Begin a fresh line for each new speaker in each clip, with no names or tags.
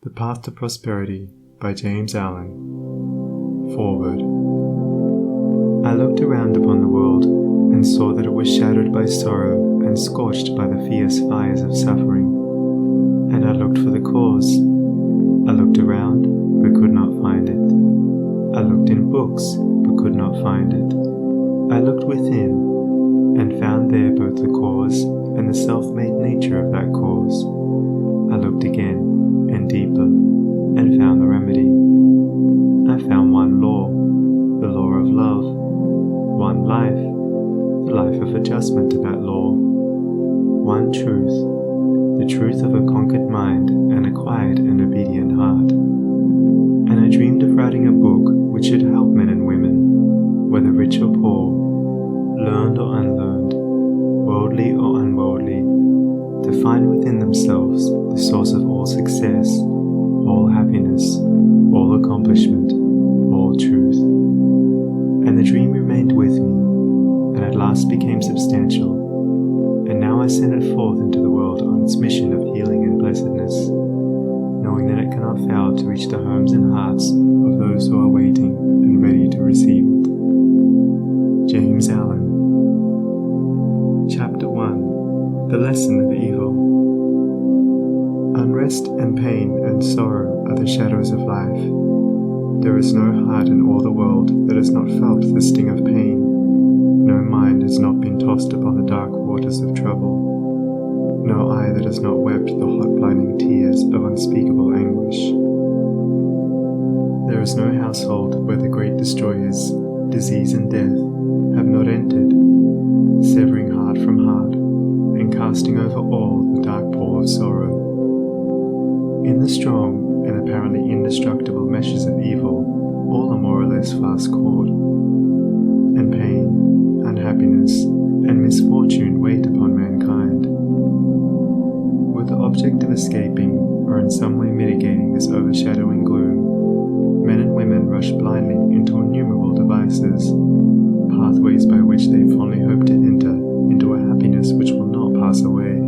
The Path to Prosperity by James Allen. Foreword. I looked around upon the world and saw that it was shadowed by sorrow and scorched by the fierce fires of suffering. And I looked for the cause. I looked around, but could not find it. I looked in books, but could not find it. I looked within, and found there both the cause and the self-made nature of that cause. I looked again, and deeper, and found the remedy. I found one law, the law of love, one life, the life of adjustment to that law, one truth, the truth of a conquered mind and a quiet and obedient heart. And I dreamed of writing a book which should help men and women, whether rich or poor, learned or unlearned, worldly or unworldly, to find within themselves the source of all success, all happiness, all accomplishment, all truth. And the dream remained with me, and at last became substantial, and now I send it forth into the world on its mission of healing and blessedness, knowing that it cannot fail to reach the homes and hearts of those who are waiting and ready to receive it. James Allen. Chapter 1. The Lesson of Evil. Unrest and pain and sorrow are the shadows of life. There is no heart in all the world that has not felt the sting of pain. No mind has not been tossed upon the dark waters of trouble. No eye that has not wept the hot blinding tears of unspeakable anguish. There is no household where the great destroyers, disease and death, have not entered, severing heart from heart, and casting over all the dark pall of sorrow. In the strong and apparently indestructible meshes of evil, all are more or less fast caught, and pain, unhappiness, and misfortune wait upon mankind. With the object of escaping, or in some way mitigating this overshadowing gloom, men and women rush blindly into innumerable devices, pathways by which they fondly hope to enter into a happiness which will not pass away.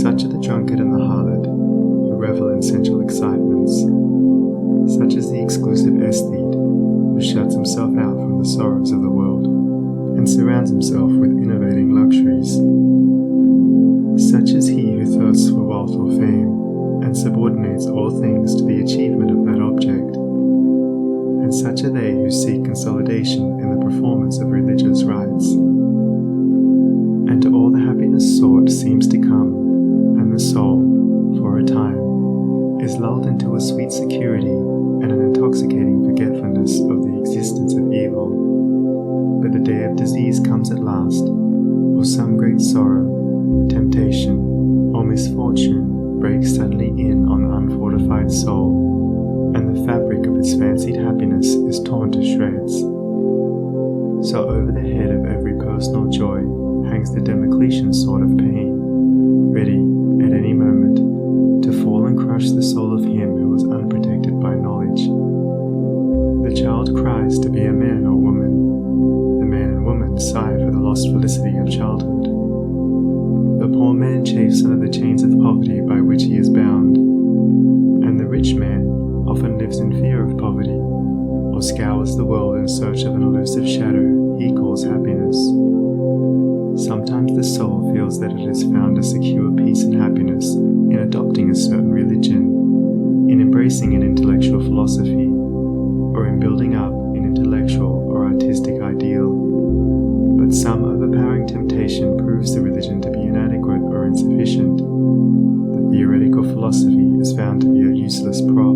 Such are the drunkard and the harlot, who revel in sensual excitements. Such is the exclusive aesthete, who shuts himself out from the sorrows of the world, and surrounds himself with innovating luxuries. Such is he who thirsts for wealth or fame, and subordinates all things to the achievement of that object. And such are they who seek consolidation in the performance of religious rites. And to all the happiness sought seems to come, and the soul, for a time, is lulled into a sweet security and an intoxicating forgetfulness of the existence of evil. But the day of disease comes at last, or some great sorrow, temptation, or misfortune breaks suddenly in on the unfortified soul, and the fabric of its fancied happiness is torn to shreds. So over the head of every personal joy hangs the Damocletian sword of pain, ready, at any moment, to fall and crush the soul of him who is unprotected by knowledge. The child cries to be a man or woman. The man and woman sigh for the lost felicity of childhood. The poor man chafes under the chains of poverty by which he is bound, and the rich man often lives in fear of poverty, or scours the world in search of an elusive shadow he calls happiness. Sometimes the soul feels that it has found a secure peace and happiness in adopting a certain religion, in embracing an intellectual philosophy, or in building up an intellectual or artistic ideal. But some overpowering temptation proves the religion to be inadequate or insufficient. The theoretical philosophy is found to be a useless prop,